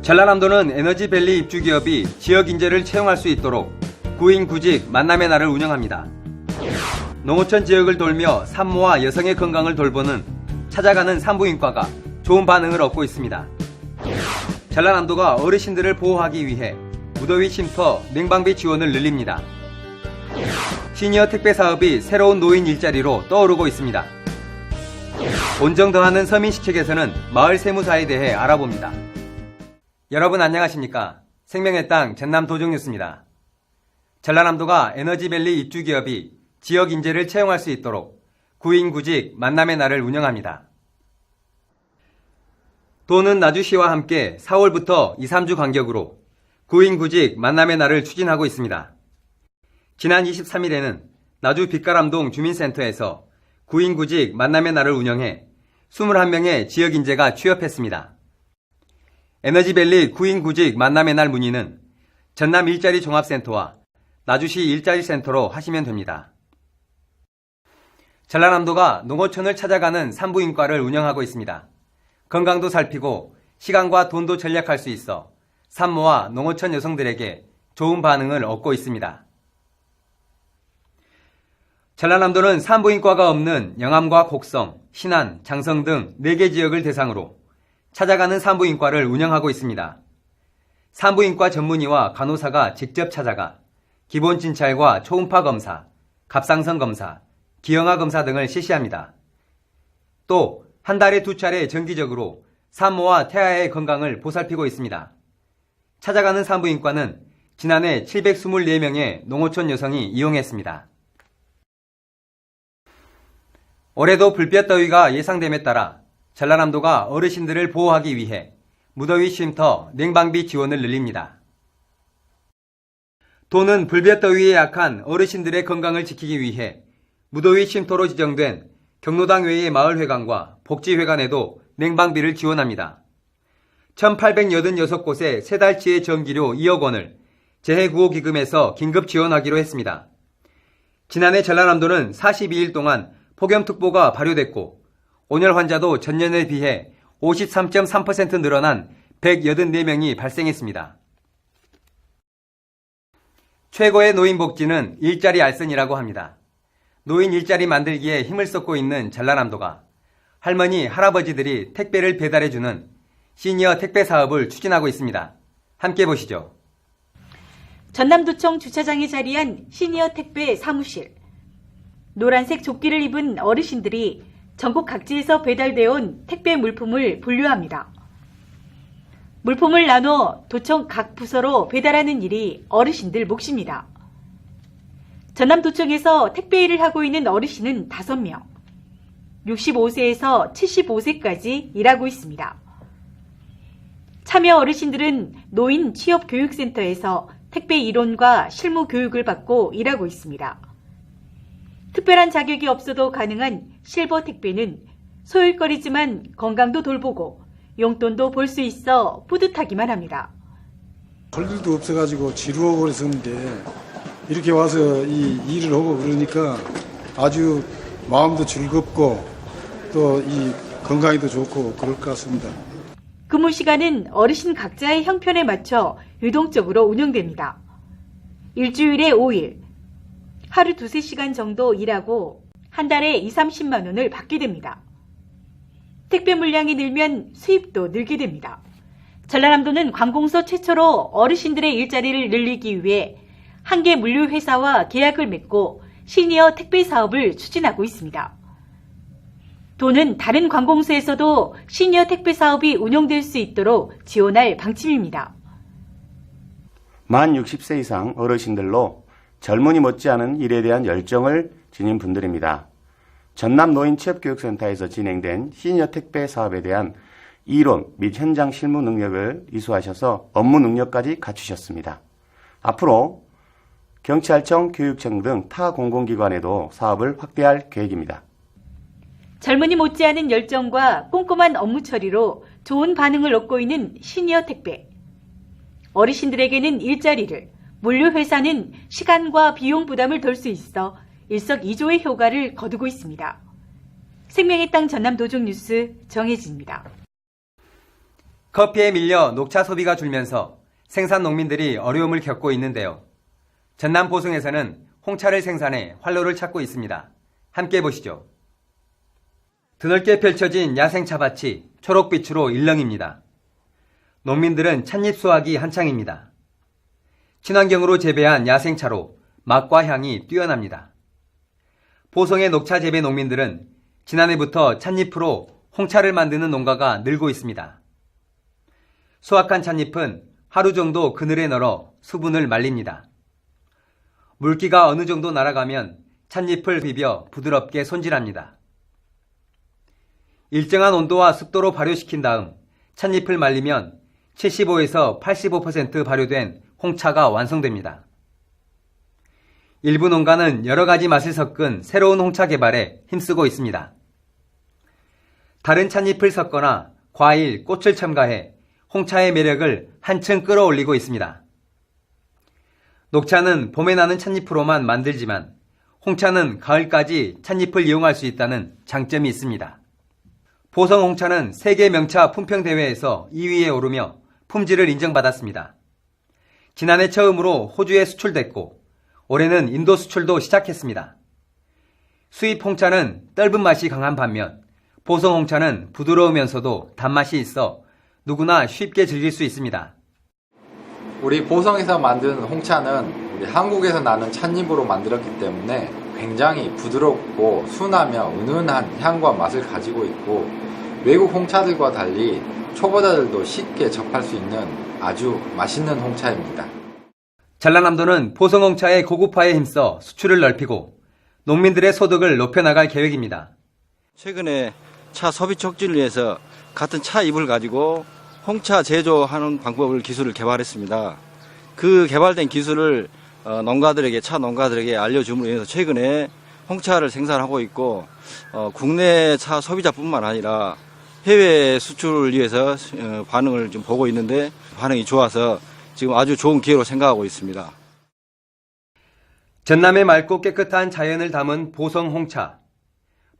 전라남도는 에너지밸리 입주기업이 지역 인재를 채용할 수 있도록 구인 구직 만남의 날을 운영합니다. 농어촌 지역을 돌며 산모와 여성의 건강을 돌보는 찾아가는 산부인과가 좋은 반응을 얻고 있습니다. 전라남도가 어르신들을 보호하기 위해 무더위 쉼터 냉방비 지원을 늘립니다. 시니어 택배 사업이 새로운 노인 일자리로 떠오르고 있습니다. 온정 더하는 서민시책에서는 마을 세무사에 대해 알아봅니다. 여러분 안녕하십니까? 생명의 땅 전남 도정뉴스입니다. 전라남도가 에너지밸리 입주기업이 지역 인재를 채용할 수 있도록 구인구직 만남의 날을 운영합니다. 도는 나주시와 함께 4월부터 2, 3주 간격으로 구인구직 만남의 날을 추진하고 있습니다. 지난 23일에는 나주 빛가람동 주민센터에서 구인구직 만남의 날을 운영해 21명의 지역 인재가 취업했습니다. 에너지밸리 구인구직 만남의 날 문의는 전남 일자리 종합센터와 나주시 일자리센터로 하시면 됩니다. 전라남도가 농어촌을 찾아가는 산부인과를 운영하고 있습니다. 건강도 살피고 시간과 돈도 절약할 수 있어 산모와 농어촌 여성들에게 좋은 반응을 얻고 있습니다. 전라남도는 산부인과가 없는 영암과 곡성, 신안, 장성 등 4개 지역을 대상으로 찾아가는 산부인과를 운영하고 있습니다. 산부인과 전문의와 간호사가 직접 찾아가 기본 진찰과 초음파 검사, 갑상선 검사, 기형아 검사 등을 실시합니다. 또 한 달에 2차례 정기적으로 산모와 태아의 건강을 보살피고 있습니다. 찾아가는 산부인과는 지난해 724명의 농어촌 여성이 이용했습니다. 올해도 불볕더위가 예상됨에 따라 전라남도가 어르신들을 보호하기 위해 무더위 쉼터 냉방비 지원을 늘립니다. 도는 불볕더위에 약한 어르신들의 건강을 지키기 위해 무더위 쉼터로 지정된 경로당 외의 마을회관과 복지회관에도 냉방비를 지원합니다. 1,886곳에 3달치의 전기료 2억 원을 재해구호기금에서 긴급 지원하기로 했습니다. 지난해 전라남도는 42일 동안 폭염특보가 발효됐고 온열 환자도 전년에 비해 53.3% 늘어난 184명이 발생했습니다. 최고의 노인복지는 일자리 알선이라고 합니다. 노인 일자리 만들기에 힘을 쏟고 있는 전라남도가 할머니, 할아버지들이 택배를 배달해주는 시니어 택배 사업을 추진하고 있습니다. 함께 보시죠. 전남도청 주차장에 자리한 시니어 택배 사무실. 노란색 조끼를 입은 어르신들이 전국 각지에서 배달되어 온 택배 물품을 분류합니다. 물품을 나눠 도청 각 부서로 배달하는 일이 어르신들 몫입니다. 전남도청에서 택배 일을 하고 있는 어르신은 5명, 65세에서 75세까지 일하고 있습니다. 참여 어르신들은 노인 취업교육센터에서 택배 이론과 실무 교육을 받고 일하고 있습니다. 특별한 자격이 없어도 가능한 실버 택배는 소일거리지만 건강도 돌보고 용돈도 벌 수 있어 뿌듯하기만 합니다. 할 일도 없어가지고 지루하고 그랬었는데 이렇게 와서 이 일을 하고 그러니까 아주 마음도 즐겁고 또 이 건강에도 좋고 그럴 것 같습니다. 근무 시간은 어르신 각자의 형편에 맞춰 유동적으로 운영됩니다. 일주일에 5일, 하루 2-3시간 정도 일하고 한 달에 20-30만 원을 받게 됩니다. 택배 물량이 늘면 수입도 늘게 됩니다. 전라남도는 관공서 최초로 어르신들의 일자리를 늘리기 위해 한 개 물류회사와 계약을 맺고 시니어 택배 사업을 추진하고 있습니다. 도는 다른 관공서에서도 시니어 택배 사업이 운영될 수 있도록 지원할 방침입니다. 만 60세 이상 어르신들로 젊은이 못지않은 일에 대한 열정을 지닌 분들입니다. 전남 노인 취업교육센터에서 진행된 시니어 택배 사업에 대한 이론 및 현장 실무 능력을 이수하셔서 업무 능력까지 갖추셨습니다. 앞으로 경찰청, 교육청 등 타 공공기관에도 사업을 확대할 계획입니다. 젊은이 못지않은 열정과 꼼꼼한 업무 처리로 좋은 반응을 얻고 있는 시니어 택배. 어르신들에게는 일자리를, 물류회사는 시간과 비용 부담을 덜 수 있어 일석이조의 효과를 거두고 있습니다. 생명의 땅 전남 도정뉴스 정혜진입니다. 커피에 밀려 녹차 소비가 줄면서 생산 농민들이 어려움을 겪고 있는데요. 전남 보성에서는 홍차를 생산해 활로를 찾고 있습니다. 함께 보시죠. 드넓게 펼쳐진 야생 차밭이 초록빛으로 일렁입니다. 농민들은 찻잎 수확이 한창입니다. 친환경으로 재배한 야생차로 맛과 향이 뛰어납니다. 보성의 녹차 재배 농민들은 지난해부터 찻잎으로 홍차를 만드는 농가가 늘고 있습니다. 수확한 찻잎은 하루 정도 그늘에 널어 수분을 말립니다. 물기가 어느 정도 날아가면 찻잎을 비벼 부드럽게 손질합니다. 일정한 온도와 습도로 발효시킨 다음 찻잎을 말리면 75에서 85% 발효된 홍차가 완성됩니다. 일부 농가는 여러 가지 맛을 섞은 새로운 홍차 개발에 힘쓰고 있습니다. 다른 찻잎을 섞거나 과일, 꽃을 첨가해 홍차의 매력을 한층 끌어올리고 있습니다. 녹차는 봄에 나는 찻잎으로만 만들지만 홍차는 가을까지 찻잎을 이용할 수 있다는 장점이 있습니다. 보성 홍차는 세계 명차 품평대회에서 2위에 오르며 품질을 인정받았습니다. 지난해 처음으로 호주에 수출됐고 올해는 인도 수출도 시작했습니다. 수입 홍차는 떫은 맛이 강한 반면 보성 홍차는 부드러우면서도 단맛이 있어 누구나 쉽게 즐길 수 있습니다. 우리 보성에서 만든 홍차는 우리 한국에서 나는 찻잎으로 만들었기 때문에 굉장히 부드럽고 순하며 은은한 향과 맛을 가지고 있고 외국 홍차들과 달리 초보자들도 쉽게 접할 수 있는 아주 맛있는 홍차입니다. 전라남도는 보성 홍차의 고급화에 힘써 수출을 넓히고 농민들의 소득을 높여나갈 계획입니다. 최근에 차 소비 촉진을 위해서 같은 차 잎을 가지고 홍차 제조하는 방법을 기술을 개발했습니다. 그 개발된 기술을 농가들에게 차 농가들에게 알려줌으로 인해서 최근에 홍차를 생산하고 있고 국내 차 소비자뿐만 아니라 해외 수출을 위해서 반응을 좀 보고 있는데 반응이 좋아서 지금 아주 좋은 기회로 생각하고 있습니다. 전남의 맑고 깨끗한 자연을 담은 보성 홍차.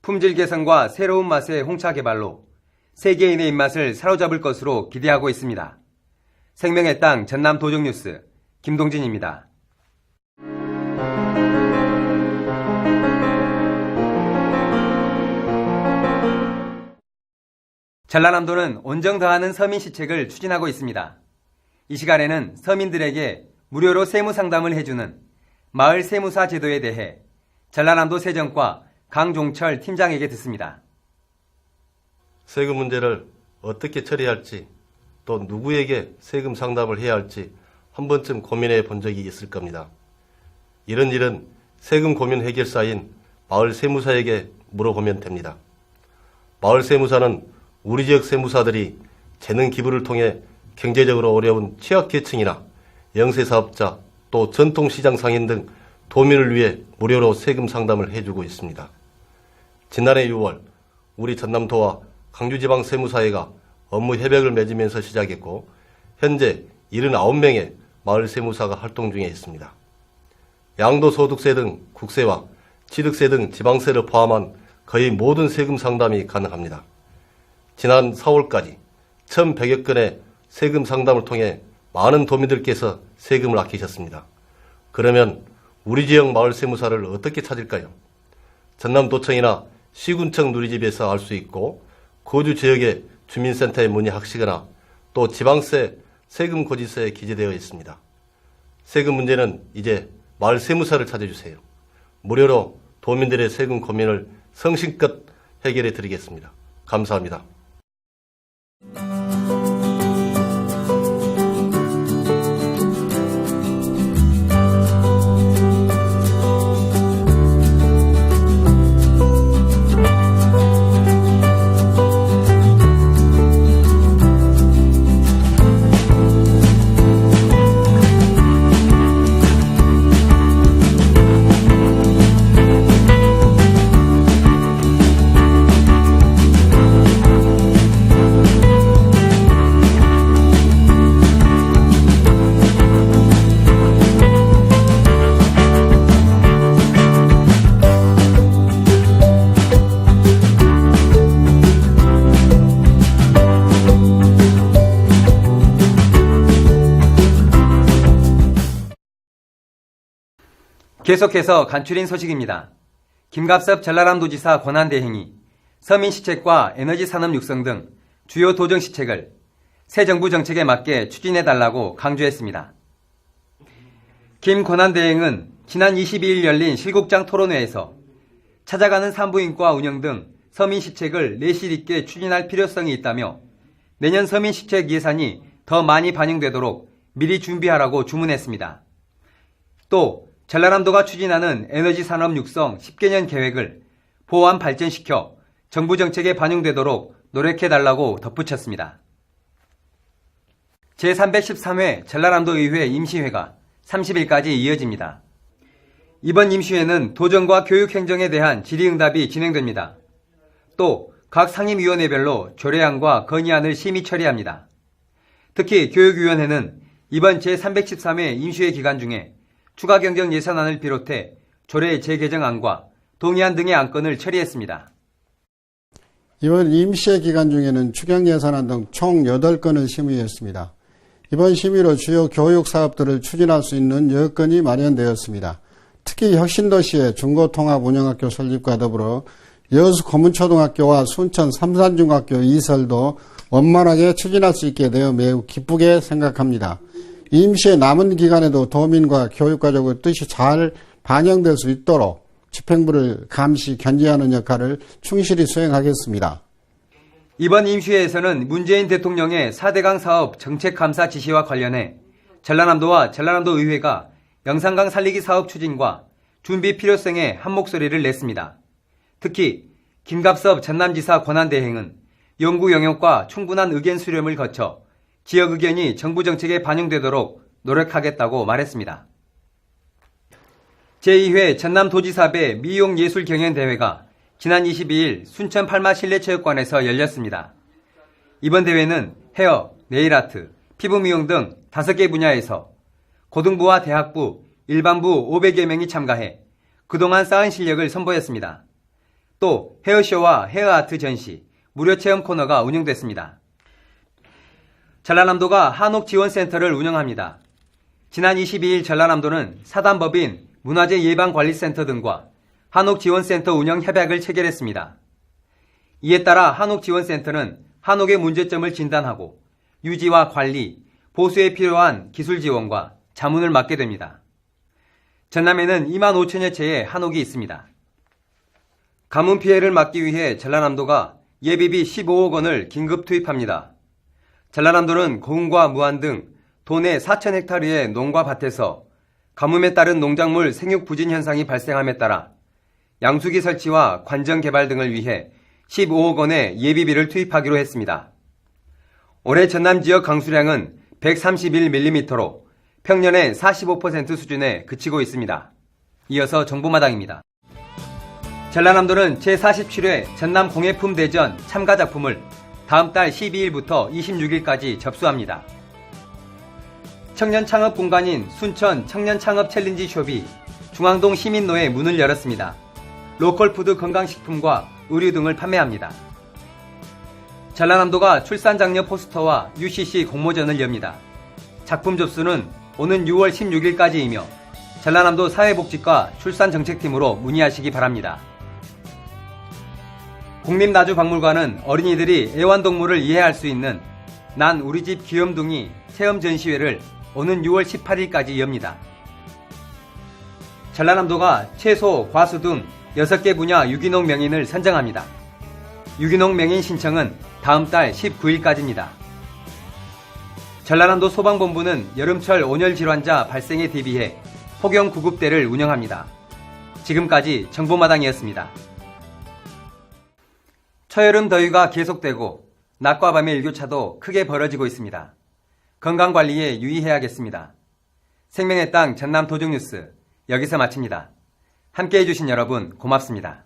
품질 개선과 새로운 맛의 홍차 개발로 세계인의 입맛을 사로잡을 것으로 기대하고 있습니다. 생명의 땅 전남 도정뉴스 김동진입니다. 전라남도는 온정 더하는 서민 시책을 추진하고 있습니다. 이 시간에는 서민들에게 무료로 세무 상담을 해주는 마을 세무사 제도에 대해 전라남도 세정과 강종철 팀장에게 듣습니다. 세금 문제를 어떻게 처리할지 또 누구에게 세금 상담을 해야 할지 한 번쯤 고민해 본 적이 있을 겁니다. 이런 일은 세금 고민 해결사인 마을 세무사에게 물어보면 됩니다. 마을 세무사는 우리 지역 세무사들이 재능 기부를 통해 경제적으로 어려운 취약계층이나 영세사업자 또 전통시장 상인 등 도민을 위해 무료로 세금 상담을 해주고 있습니다. 지난해 6월 우리 전남도와 강주지방세무사회가 업무 협약을 맺으면서 시작했고 현재 79명의 마을 세무사가 활동 중에 있습니다. 양도소득세 등 국세와 취득세 등 지방세를 포함한 거의 모든 세금 상담이 가능합니다. 지난 4월까지 1,100여 건의 세금 상담을 통해 많은 도민들께서 세금을 아끼셨습니다. 그러면 우리 지역 마을 세무사를 어떻게 찾을까요? 전남도청이나 시군청 누리집에서 알 수 있고 거주 지역의 주민센터에 문의하시거나 또 지방세 세금 고지서에 기재되어 있습니다. 세금 문제는 이제 마을 세무사를 찾아주세요. 무료로 도민들의 세금 고민을 성심껏 해결해 드리겠습니다. 감사합니다. 계속해서 간추린 소식입니다. 김갑섭 전라남도지사 권한대행이 서민시책과 에너지산업 육성 등 주요 도정시책을 새 정부 정책에 맞게 추진해달라고 강조했습니다. 김 권한대행은 지난 22일 열린 실국장 토론회에서 찾아가는 산부인과 운영 등 서민시책을 내실 있게 추진할 필요성이 있다며 내년 서민시책 예산이 더 많이 반영되도록 미리 준비하라고 주문했습니다. 또 전라남도가 추진하는 에너지산업 육성 10개년 계획을 보완 발전시켜 정부 정책에 반영되도록 노력해달라고 덧붙였습니다. 제313회 전라남도의회 임시회가 30일까지 이어집니다. 이번 임시회는 도정과 교육행정에 대한 질의응답이 진행됩니다. 또 각 상임위원회별로 조례안과 건의안을 심의 처리합니다. 특히 교육위원회는 이번 제313회 임시회 기간 중에 추가 경정 예산안을 비롯해 조례 재개정안과 동의안 등의 안건을 처리했습니다. 이번 임시회 기간 중에는 추경 예산안 등 총 8건을 심의했습니다. 이번 심의로 주요 교육 사업들을 추진할 수 있는 여건이 마련되었습니다. 특히 혁신도시의 중고통합운영학교 설립과 더불어 여수 고문초등학교와 순천 삼산중학교 이설도 원만하게 추진할 수 있게 되어 매우 기쁘게 생각합니다. 임시의 남은 기간에도 도민과 교육가족의 뜻이 잘 반영될 수 있도록 집행부를 감시, 견제하는 역할을 충실히 수행하겠습니다. 이번 임시회에서는 문재인 대통령의 4대강 사업 정책감사 지시와 관련해 전라남도와 전라남도의회가 영산강 살리기 사업 추진과 준비 필요성에 한 목소리를 냈습니다. 특히 김갑섭 전남지사 권한대행은 연구 영역과 충분한 의견 수렴을 거쳐 지역 의견이 정부 정책에 반영되도록 노력하겠다고 말했습니다. 제2회 전남도지사배 미용예술경연대회가 지난 22일 순천 팔마실내체육관에서 열렸습니다. 이번 대회는 헤어, 네일아트, 피부미용 등 5개 분야에서 고등부와 대학부, 일반부 500여 명이 참가해 그동안 쌓은 실력을 선보였습니다. 또 헤어쇼와 헤어아트 전시, 무료 체험 코너가 운영됐습니다. 전라남도가 한옥지원센터를 운영합니다. 지난 22일 전라남도는 사단법인 문화재예방관리센터 등과 한옥지원센터 운영 협약을 체결했습니다. 이에 따라 한옥지원센터는 한옥의 문제점을 진단하고 유지와 관리, 보수에 필요한 기술 지원과 자문을 맡게 됩니다. 전남에는 2만 5천여 채의 한옥이 있습니다. 가뭄 피해를 막기 위해 전라남도가 예비비 15억 원을 긴급 투입합니다. 전라남도는 고흥과 무안 등 도내 4천 헥타르의 농과 밭에서 가뭄에 따른 농작물 생육 부진 현상이 발생함에 따라 양수기 설치와 관정 개발 등을 위해 15억 원의 예비비를 투입하기로 했습니다. 올해 전남 지역 강수량은 131mm로 평년의 45% 수준에 그치고 있습니다. 이어서 정보마당입니다. 전라남도는 제47회 전남 공예품 대전 참가 작품을 다음 달 12일부터 26일까지 접수합니다. 청년 창업 공간인 순천 청년 창업 챌린지 숍이 중앙동 시민로에 문을 열었습니다. 로컬푸드 건강식품과 의류 등을 판매합니다. 전라남도가 출산장려 포스터와 UCC 공모전을 엽니다. 작품 접수는 오는 6월 16일까지이며 전라남도 사회복지과 출산정책팀으로 문의하시기 바랍니다. 국립나주박물관은 어린이들이 애완동물을 이해할 수 있는 난 우리집 귀염둥이 체험 전시회를 오는 6월 18일까지 엽니다. 전라남도가 채소, 과수 등 6개 분야 유기농 명인을 선정합니다. 유기농 명인 신청은 다음 달 19일까지입니다. 전라남도 소방본부는 여름철 온열 질환자 발생에 대비해 폭염 구급대를 운영합니다. 지금까지 정보마당이었습니다. 초여름 더위가 계속되고 낮과 밤의 일교차도 크게 벌어지고 있습니다. 건강관리에 유의해야겠습니다. 생명의 땅 전남 도정뉴스 여기서 마칩니다. 함께해 주신 여러분 고맙습니다.